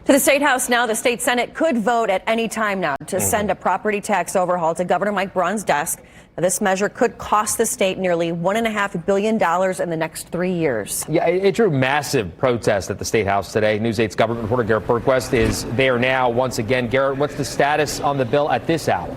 To the Statehouse now, the state Senate could vote at any time now to send a property tax overhaul to Governor Mike Braun's desk. This measure could cost the state nearly $1.5 billion in the next 3 years. Yeah, it drew massive protest at the Statehouse today. News 8's government reporter Garrett Bergquist is there now once again. Garrett, what's the status on the bill at this hour?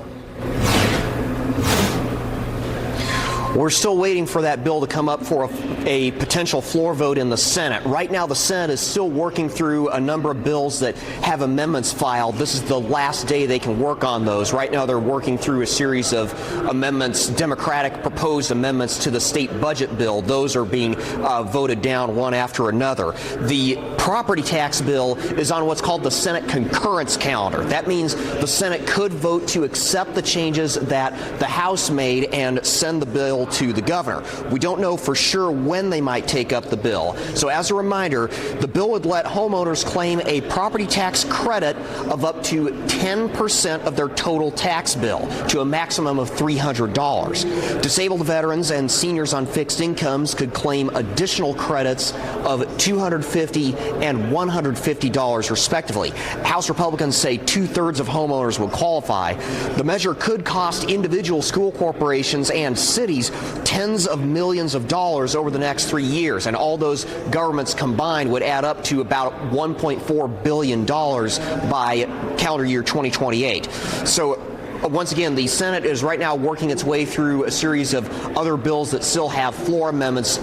We're still waiting for that bill to come up for a potential floor vote in the Senate. Right now, the Senate is still working through a number of bills that have amendments filed. This is the last day they can work on those. Right now, they're working through a series of amendments, Democratic proposed amendments to the state budget bill. Those are being voted down one after another. The property tax bill is on what's called the Senate concurrence calendar. That means the Senate could vote to accept the changes that the House made and send the bill to the governor. We don't know for sure when they might take up the bill. So as a reminder, the bill would let homeowners claim a property tax credit of up to 10% of their total tax bill to a maximum of $300. Disabled veterans and seniors on fixed incomes could claim additional credits of $250 and $150 respectively. House Republicans say 2/3 of homeowners would qualify. The measure could cost individual school corporations and cities tens of millions of dollars over the next 3 years, and all those governments combined would add up to about $1.4 billion by calendar year 2028. So once again, the Senate is right now working its way through a series of other bills that still have floor amendments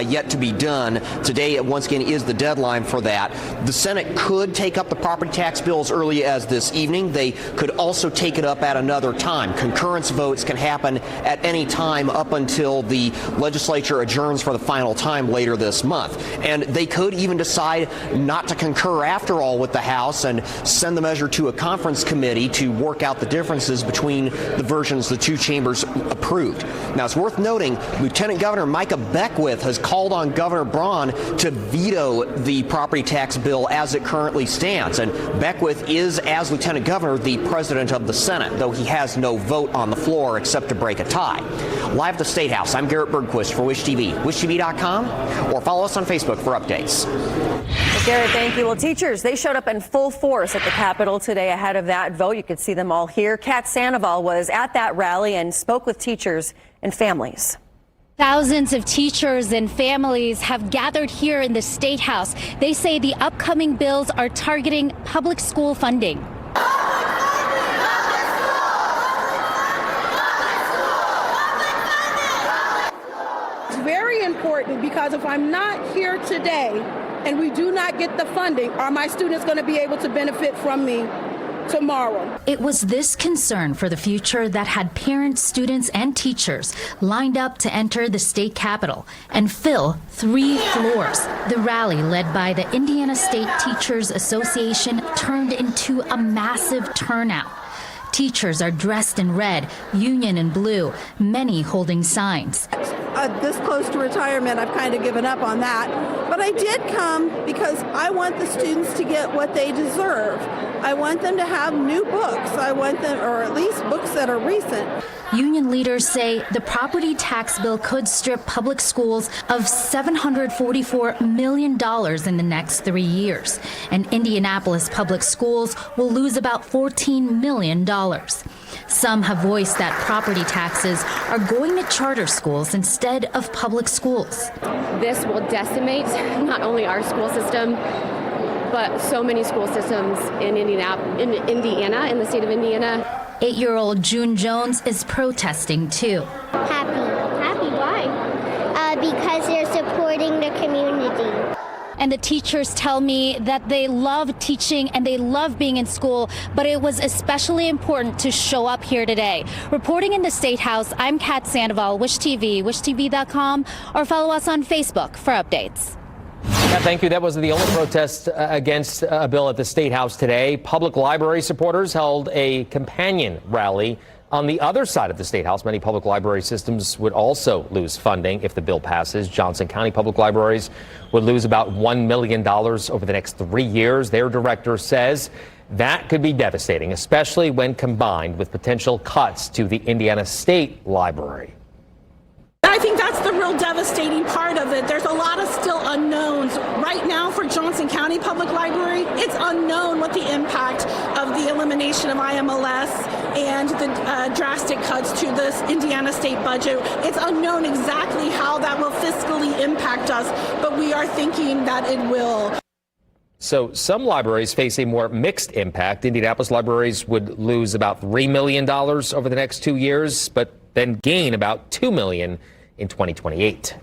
yet to be done. Today, once again, is the deadline for that. The Senate could take up the property tax bill as early as this evening. They could also take it up at another time. Concurrence votes can happen at any time up until the legislature adjourns for the final time later this month. And they could even decide not to concur after all with the House and send the measure to a conference committee to work out the differences between the versions the two chambers approved. Now, it's worth noting, Lieutenant Governor Micah Beckwith has called on Governor Braun to veto the property tax bill as it currently stands. And Beckwith is, as Lieutenant Governor, the president of the Senate, though he has no vote on the floor except to break a tie. Live at the State House, I'm Garrett Bergquist for Wish TV, wishtv.com, or follow us on Facebook for updates. Well, Garrett, thank you. Well, teachers, they showed up in full force at the Capitol today ahead of that vote. You could see them all here. Kat Sandoval was at that rally and spoke with teachers and families. Thousands of teachers and families have gathered here in the State House. They say the upcoming bills are targeting public school funding. It's very important because if I'm not here today and we do not get the funding, are my students going to be able to benefit from me tomorrow? It was this concern for the future that had parents, students, and teachers lined up to enter the state capitol and fill 3 floors. The rally, led by the Indiana State Teachers Association, turned into a massive turnout. Teachers are dressed in red, union in blue, many holding signs. This close to retirement, I've kind of given up on that. But I did come because I want the students to get what they deserve. I want them to have new books. I want them, or at least books that are recent. Union leaders say the property tax bill could strip public schools of $744 million in the next 3 years. And Indianapolis public schools will lose about $14 million. Some have voiced that property taxes are going to charter schools instead of public schools. This will decimate not only our school system, but so many school systems in Indiana, in the state of Indiana. 8-year-old June Jones is protesting too. Happy. Happy, why? Because they're supporting the community. And the teachers tell me that they love teaching and they love being in school, but it was especially important to show up here today. Reporting in the State House, I'm Kat Sandoval, Wish TV, wishtv.com, or follow us on Facebook for updates. Yeah, thank you. That wasn't the only protest against a bill at the State House today. Public library supporters held a companion rally on the other side of the State House. Many public library systems would also lose funding if the bill passes. Johnson County Public Libraries would lose about $1 million over the next 3 years. Their director says that could be devastating, especially when combined with potential cuts to the Indiana State Library. I think that's the real devastating part of it. There's a lot of still unknowns. Right now for Johnson County Public Library, it's unknown what the impact of the elimination of IMLS and the drastic cuts to this Indiana state budget. It's unknown exactly how that will fiscally impact us, but we are thinking that it will. So some libraries face a more mixed impact. Indianapolis libraries would lose about $3 million over the next 2 years, but then gain about $2 million in 2028.